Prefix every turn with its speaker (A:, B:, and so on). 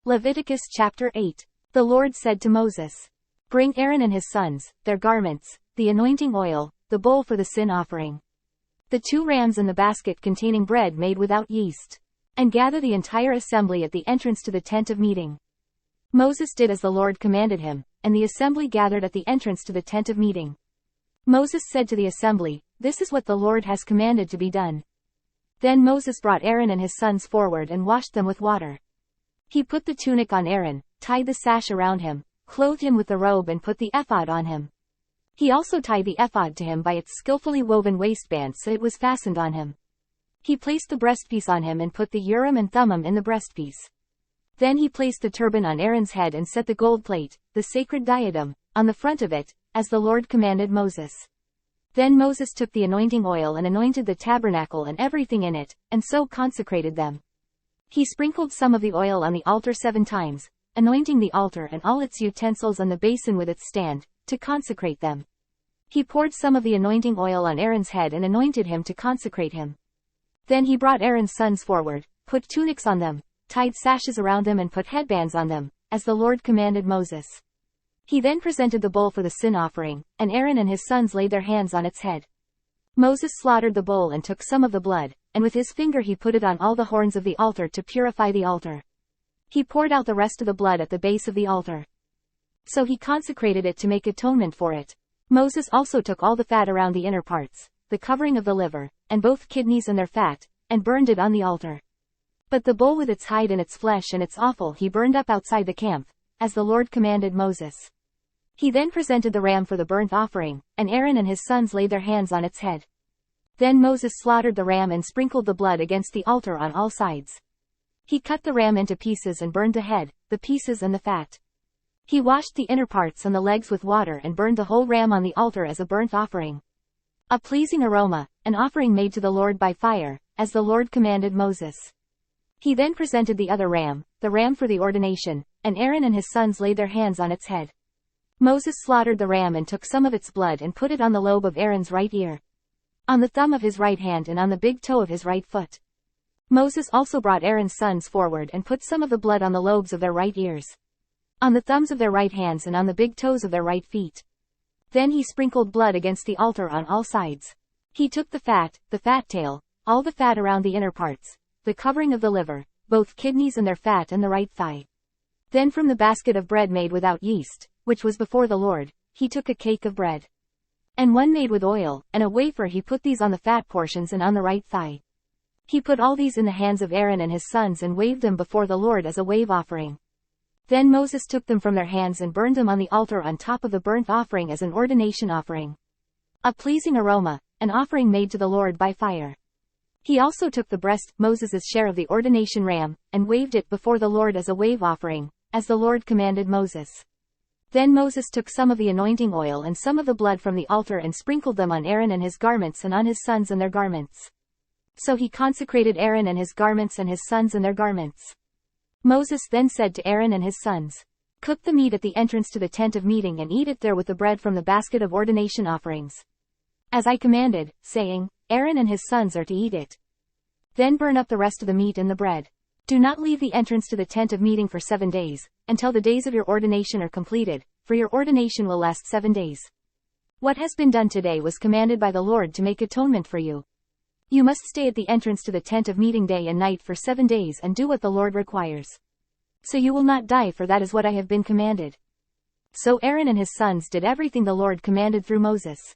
A: Leviticus chapter 8. The Lord said to Moses, "Bring Aaron and his sons, their garments, the anointing oil, the bowl for the sin offering, the 2 rams and the basket containing bread made without yeast, and gather the entire assembly at the entrance to the tent of meeting." Moses did as the Lord commanded him, and the assembly gathered at the entrance to the tent of meeting. Moses said to the assembly, "This is what the Lord has commanded to be done." Then Moses brought Aaron and his sons forward and washed them with water. He put the tunic on Aaron, tied the sash around him, clothed him with the robe and put the ephod on him. He also tied the ephod to him by its skillfully woven waistband so it was fastened on him. He placed the breastpiece on him and put the Urim and Thummim in the breastpiece. Then he placed the turban on Aaron's head and set the gold plate, the sacred diadem, on the front of it, as the Lord commanded Moses. Then Moses took the anointing oil and anointed the tabernacle and everything in it, and so consecrated them. He sprinkled some of the oil on the altar 7 times, anointing the altar and all its utensils and the basin with its stand, to consecrate them. He poured some of the anointing oil on Aaron's head and anointed him to consecrate him. Then he brought Aaron's sons forward, put tunics on them, tied sashes around them and put headbands on them, as the Lord commanded Moses. He then presented the bowl for the sin offering, and Aaron and his sons laid their hands on its head. Moses slaughtered the bull and took some of the blood, and with his finger he put it on all the horns of the altar to purify the altar. He poured out the rest of the blood at the base of the altar. So he consecrated it to make atonement for it. Moses also took all the fat around the inner parts, the covering of the liver, and both kidneys and their fat, and burned it on the altar. But the bull with its hide and its flesh and its offal he burned up outside the camp, as the Lord commanded Moses. He then presented the ram for the burnt offering, and Aaron and his sons laid their hands on its head. Then Moses slaughtered the ram and sprinkled the blood against the altar on all sides. He cut the ram into pieces and burned the head, the pieces and the fat. He washed the inner parts and the legs with water and burned the whole ram on the altar as a burnt offering, a pleasing aroma, an offering made to the Lord by fire, as the Lord commanded Moses. He then presented the other ram, the ram for the ordination, and Aaron and his sons laid their hands on its head. Moses slaughtered the ram and took some of its blood and put it on the lobe of Aaron's right ear, on the thumb of his right hand and on the big toe of his right foot. Moses also brought Aaron's sons forward and put some of the blood on the lobes of their right ears, on the thumbs of their right hands and on the big toes of their right feet. Then he sprinkled blood against the altar on all sides. He took the fat tail, all the fat around the inner parts, the covering of the liver, both kidneys and their fat and the right thigh. Then from the basket of bread made without yeast, which was before the Lord, he took a cake of bread, and one made with oil, and a wafer he put these on the fat portions and on the right thigh. He put all these in the hands of Aaron and his sons and waved them before the Lord as a wave offering. Then Moses took them from their hands and burned them on the altar on top of the burnt offering as an ordination offering, a pleasing aroma, an offering made to the Lord by fire. He also took the breast, Moses' share of the ordination ram, and waved it before the Lord as a wave offering, as the Lord commanded Moses. Then Moses took some of the anointing oil and some of the blood from the altar and sprinkled them on Aaron and his garments and on his sons and their garments. So he consecrated Aaron and his garments and his sons and their garments. Moses then said to Aaron and his sons, "Cook the meat at the entrance to the tent of meeting and eat it there with the bread from the basket of ordination offerings, as I commanded, saying, Aaron and his sons are to eat it. Then burn up the rest of the meat and the bread. Do not leave the entrance to the tent of meeting for 7 days, until the days of your ordination are completed, for your ordination will last 7 days. What has been done today was commanded by the Lord to make atonement for you. You must stay at the entrance to the tent of meeting day and night for 7 days and do what the Lord requires. So you will not die, for that is what I have been commanded." So Aaron and his sons did everything the Lord commanded through Moses.